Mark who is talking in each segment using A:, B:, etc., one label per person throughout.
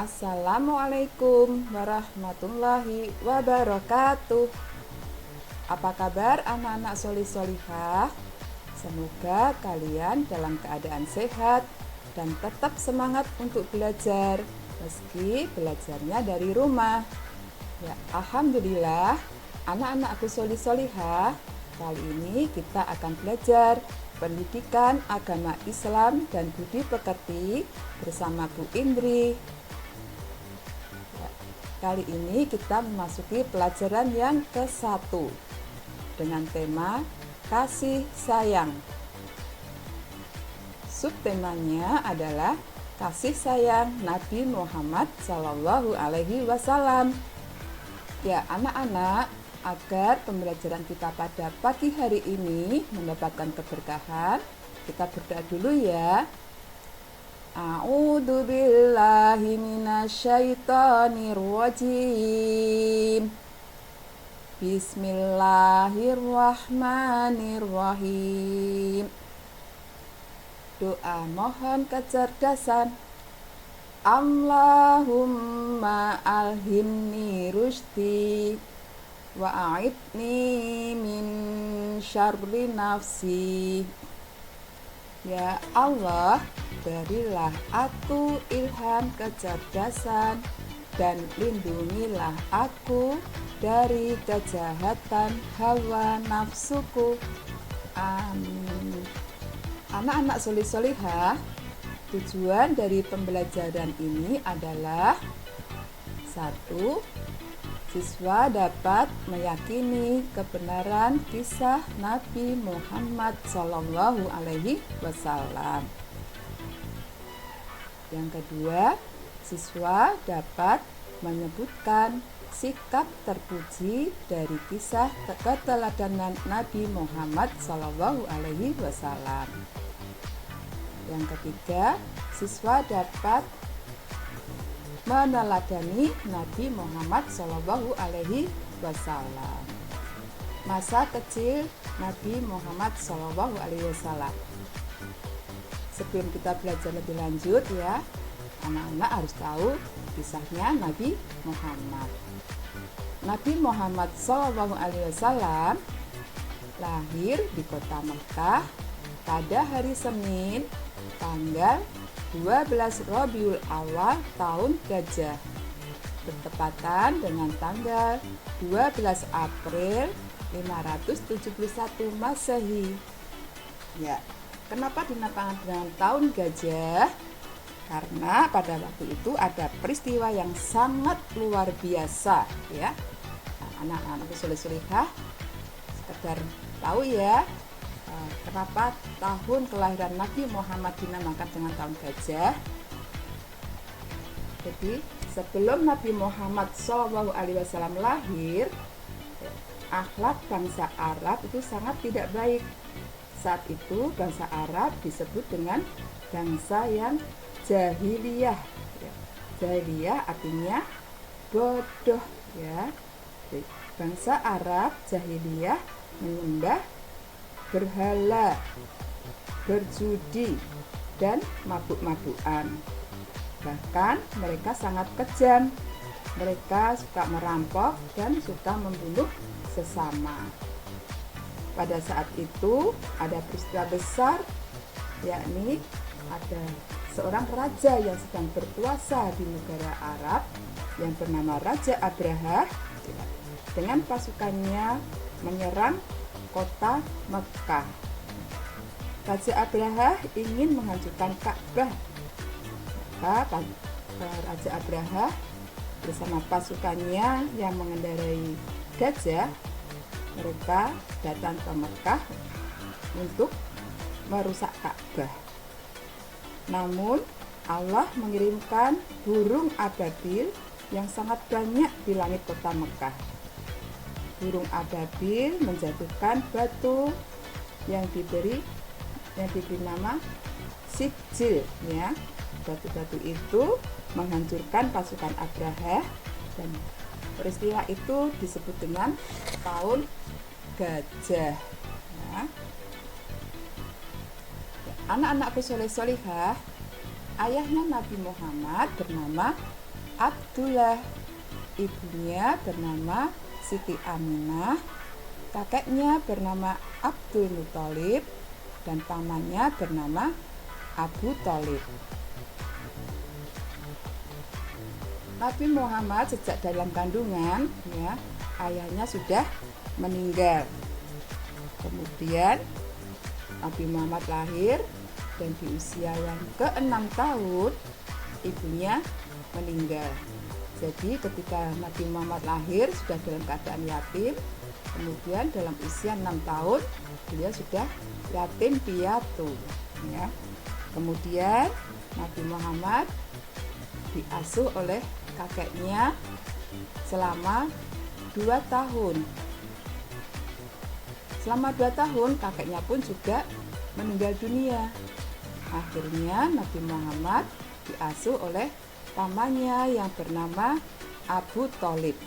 A: Assalamualaikum warahmatullahi wabarakatuh. Apa kabar anak-anak solih-solihah? Semoga kalian dalam keadaan sehat dan tetap semangat untuk belajar meski belajarnya dari rumah. Ya, alhamdulillah anak-anakku solih-solihah, kali ini kita akan belajar pendidikan agama Islam dan budi pekerti bersama Bu Indri. Kali ini kita memasuki pelajaran yang ke-1 dengan tema kasih sayang. Subtemanya adalah kasih sayang Nabi Muhammad SAW. Ya, anak-anak, agar pembelajaran kita pada pagi hari ini mendapatkan keberkahan, kita berdoa dulu ya. A'udzu billahi minasyaitonir rajim. Bismillahirrahmanirrahim. Doa mohon kecerdasan. Allahumma alhimni rusydi wa a'idni min syarri nafsi. Ya Allah, berilah aku ilham kecerdasan dan lindungilah aku dari kejahatan hawa nafsuku. Amin. Anak-anak solih-solihah, tujuan dari pembelajaran ini adalah 1. Siswa dapat meyakini kebenaran kisah Nabi Muhammad SAW. Yang kedua, siswa dapat menyebutkan sikap terpuji dari kisah keteladanan Nabi Muhammad SAW. Yang ketiga, siswa dapat meneladani Nabi Muhammad SAW. Masa kecil Nabi Muhammad SAW. Sebelum kita belajar lebih lanjut ya, anak-anak harus tahu kisahnya Nabi Muhammad. Nabi Muhammad SAW lahir di kota Mekah pada hari Senin tanggal 12 Rabiul Awal tahun Gajah, bertepatan dengan tanggal 12 April 571 Masehi. Ya, kenapa dinamakan dengan tahun Gajah? Karena pada waktu itu ada peristiwa yang sangat luar biasa ya. Nah, anak-anak soleh-solehah sekedar tahu ya, kenapa tahun kelahiran Nabi Muhammad dinamakan dengan tahun Gajah. Jadi sebelum Nabi Muhammad SAW lahir, akhlak bangsa Arab itu sangat tidak baik. Saat itu bangsa Arab disebut dengan bangsa yang jahiliyah. Jahiliyah artinya bodoh ya. Jadi, bangsa Arab jahiliyah menyembah berhala, berjudi, dan mabuk-mabukan. Bahkan mereka sangat kejam. Mereka suka merampok dan suka membunuh sesama. Pada saat itu ada peristiwa besar, yakni ada seorang raja yang sedang berkuasa di negara Arab yang bernama Raja Abraha dengan pasukannya menyerang kota Mekah. Raja Abraha ingin menghancurkan Ka'bah. Maka Raja Abraha bersama pasukannya yang mengendarai gajah, mereka datang ke Mekah untuk merusak Ka'bah. Namun Allah mengirimkan burung ababil yang sangat banyak di langit kota Mekah. Burung ababil menjatuhkan batu yang diberi nama sijil ya. Batu-batu itu menghancurkan pasukan Abraha dan peristiwa itu disebut dengan tahun Gajah ya. Anak-anakku soleh-solihah, ayahnya Nabi Muhammad bernama Abdullah. Ibunya bernama Siti Aminah, kakeknya bernama Abdul Muthalib, dan pamannya bernama Abu Thalib. Nabi Muhammad sejak dalam kandungan, ya, ayahnya sudah meninggal. Kemudian Nabi Muhammad lahir dan di usia yang ke-6 tahun ibunya meninggal. Jadi ketika Nabi Muhammad lahir sudah dalam keadaan yatim, kemudian dalam usia 6 tahun beliau sudah yatim piatu, ya. Kemudian Nabi Muhammad diasuh oleh kakeknya selama 2 tahun. Selama 2 tahun kakeknya pun juga meninggal dunia. Akhirnya Nabi Muhammad diasuh oleh pamannya yang bernama Abu Thalib.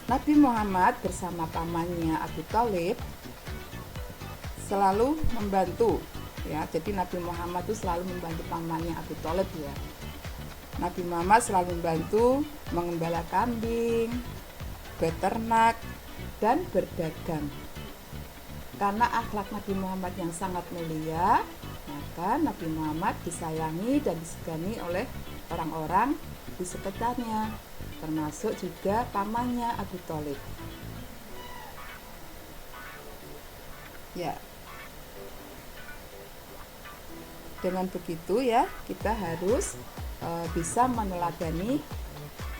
A: Nabi Muhammad bersama pamannya Abu Thalib selalu membantu, ya. Jadi Nabi Muhammad itu selalu membantu pamannya Abu Thalib, ya. Nabi Muhammad selalu membantu mengembala kambing, beternak, dan berdagang. Karena akhlak Nabi Muhammad yang sangat mulia, maka Nabi Muhammad disayangi dan disegani oleh orang-orang di sekitarnya, termasuk juga pamannya Abu Thalib. Ya. Dengan begitu, ya, kita harus bisa meneladani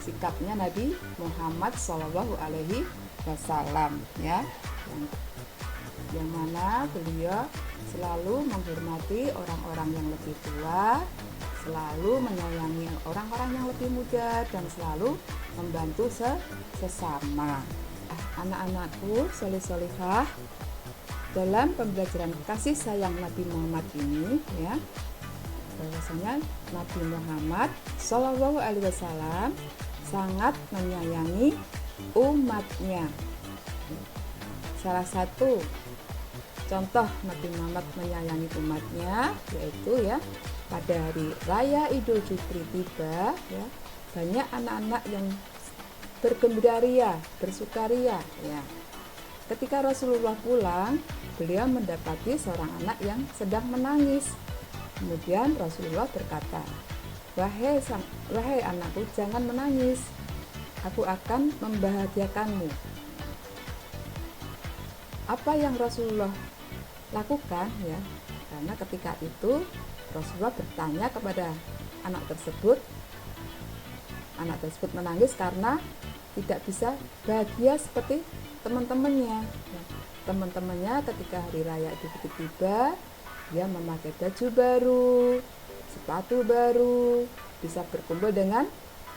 A: sikapnya Nabi Muhammad Shallallahu Alaihi Wasallam, ya, yang mana beliau selalu menghormati orang-orang yang lebih tua, selalu menyayangi orang-orang yang lebih muda, dan selalu membantu sesama. Anak-anakku soleh-solehah, dalam pembelajaran kasih sayang Nabi Muhammad ini, ya, bahwasanya Nabi Muhammad Shallallahu Alaihi Wasallam sangat menyayangi umatnya. Salah satu contoh Nabi Muhammad menyayangi umatnya yaitu, ya, pada hari raya Idul Fitri tiba, ya, banyak anak-anak yang bergembira, bersukaria, ya. Ketika Rasulullah pulang, beliau mendapati seorang anak yang sedang menangis. Kemudian Rasulullah berkata, wahai anakku, jangan menangis, aku akan membahagiakanmu. Apa yang Rasulullah lakukan, ya, karena ketika itu Rasulullah bertanya kepada anak tersebut menangis karena tidak bisa bahagia seperti teman-temannya. Teman-temannya ketika hari raya Idul Fitri tiba, dia memakai baju baru, sepatu baru, bisa berkumpul dengan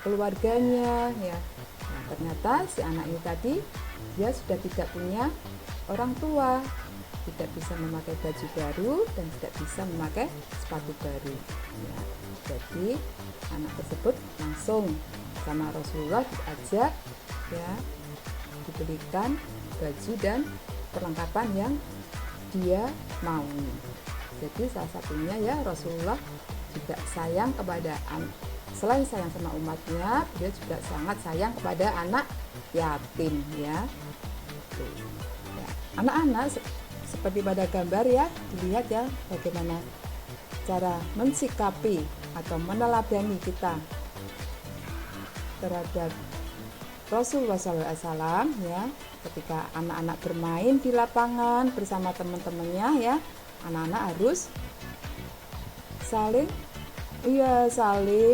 A: keluarganya, ya. Nah, ternyata si anak ini tadi dia sudah tidak punya orang tua, tidak bisa memakai baju baru dan tidak bisa memakai sepatu baru, ya. Jadi anak tersebut langsung sama Rasulullah diajak, ya, diberikan baju dan perlengkapan yang dia mau. Jadi salah satunya, ya, Rasulullah juga sayang kepada selain sayang sama umatnya, dia juga sangat sayang kepada anak yatim, ya. Ya. Anak-anak seperti pada gambar, ya, dilihat, ya, bagaimana cara mensikapi atau meneladani kita terhadap Rasulullah SAW, ya. Ketika anak-anak bermain di lapangan bersama teman-temannya, ya, anak-anak harus saling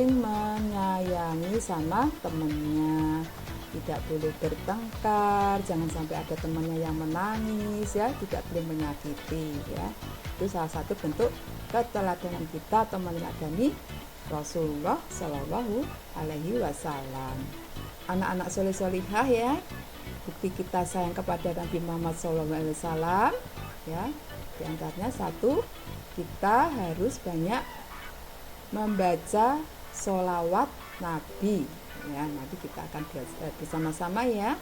A: menyayangi sama temannya, tidak boleh bertengkar, jangan sampai ada temannya yang menangis, ya, tidak boleh menyakiti, ya. Itu salah satu bentuk keteladanan kita atau meneladani Rasulullah Shallallahu Alaihi Wasallam. Anak-anak soleh-solihah, ya, bukti kita sayang kepada Nabi Muhammad SAW, ya, diantaranya satu, kita harus banyak membaca sholawat Nabi, ya. Nanti kita akan bersama-sama, ya.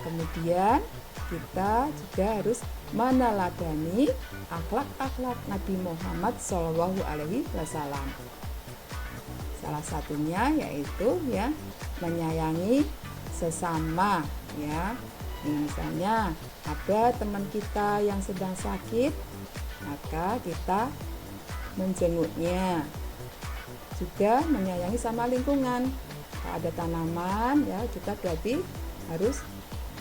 A: Kemudian kita juga harus meneladani akhlak-akhlak Nabi Muhammad SAW. Salah satunya yaitu ya menyayangi sesama ya. Misalnya ada teman kita yang sedang sakit, maka kita menjenguknya. Juga menyayangi sama lingkungan. Kalau ada tanaman ya, kita berarti harus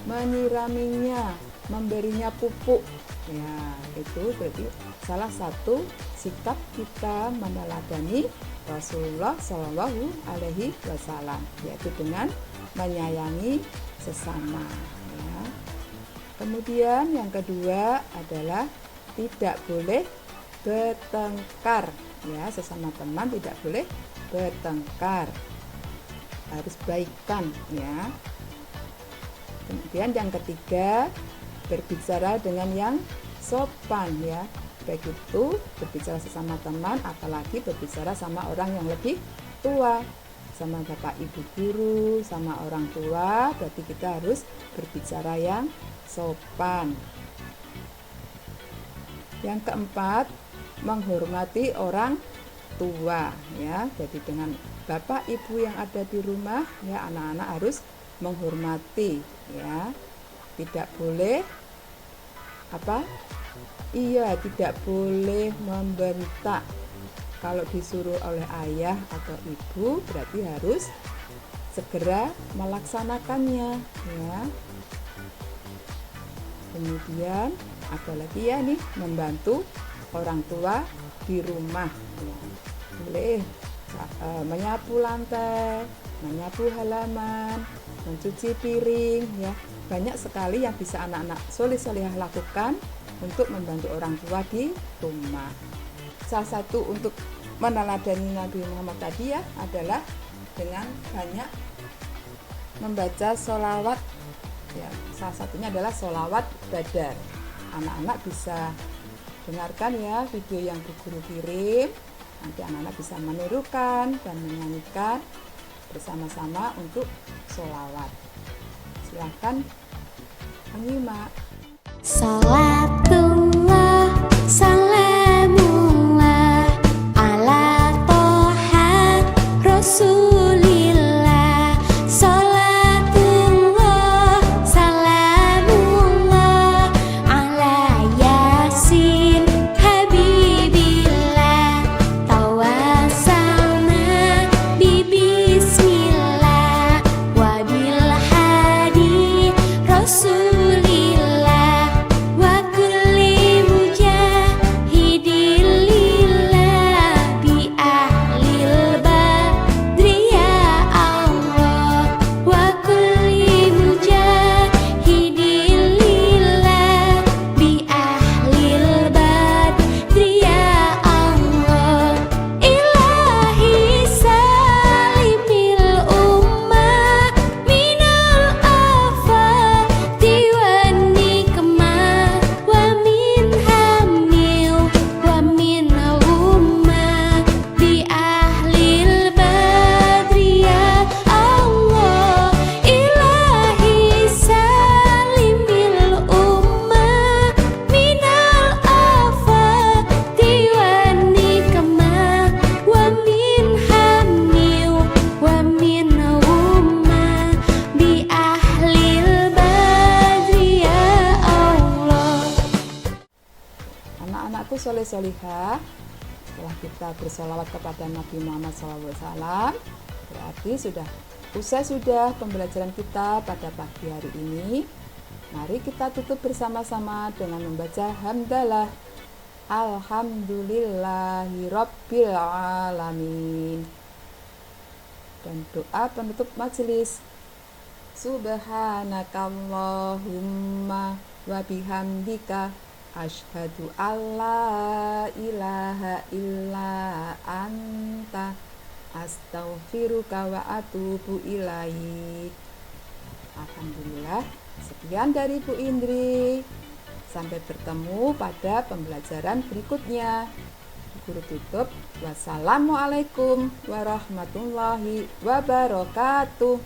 A: menyiraminya, memberinya pupuk. Ya, itu berarti salah satu sikap kita meneladani Rasulullah Shallallahu Alaihi Wasallam, yaitu dengan menyayangi sesama. Ya. Kemudian yang kedua adalah tidak boleh bertengkar. Ya, sesama teman tidak boleh bertengkar, harus baikan. Ya. Kemudian yang ketiga, berbicara dengan yang sopan ya. Baik itu berbicara sesama teman, apalagi berbicara sama orang yang lebih tua, sama bapak ibu guru, sama orang tua, berarti kita harus berbicara yang sopan. Yang keempat, menghormati orang tua ya. Jadi dengan bapak ibu yang ada di rumah ya, anak-anak harus menghormati ya. Tidak boleh tidak boleh membentak. Kalau disuruh oleh ayah atau ibu berarti harus segera melaksanakannya ya. Kemudian apalagi ya nih, membantu orang tua di rumah ya. Boleh menyapu lantai, menyapu halaman, mencuci piring ya. Banyak sekali yang bisa anak-anak soleh-solehah lakukan untuk membantu orang tua di rumah. Salah satu untuk meneladani Nabi Muhammad tadi ya adalah dengan banyak membaca sholawat ya. Salah satunya adalah sholawat badar. Anak-anak bisa dengarkan ya video yang Bu Guru kirim. Nanti anak-anak bisa menirukan dan menyanyikan bersama-sama untuk sholawat. Silahkan menyimak.
B: Salatullah, salamullah ala toha rasulillah. Salatullah, salamullah ala yasin habibillah. Tawasalna bibismillah wabil hadi rasul.
A: Anak-anakku soleh-solihah, setelah kita bersolawat kepada Nabi Muhammad SAW, berarti sudah pembelajaran kita pada pagi hari ini. Mari kita tutup bersama-sama dengan membaca hamdalah. Alhamdulillahirabbil alamin. Dan doa penutup majelis. Subhanakallahumma wa bihamdika asyhadu alla ilaha illa anta astaghfiruka wa atubu ilaik. Alhamdulillah, sekian dari Bu Indri. Sampai bertemu pada pembelajaran berikutnya. Guru tutup. Wassalamualaikum warahmatullahi wabarakatuh.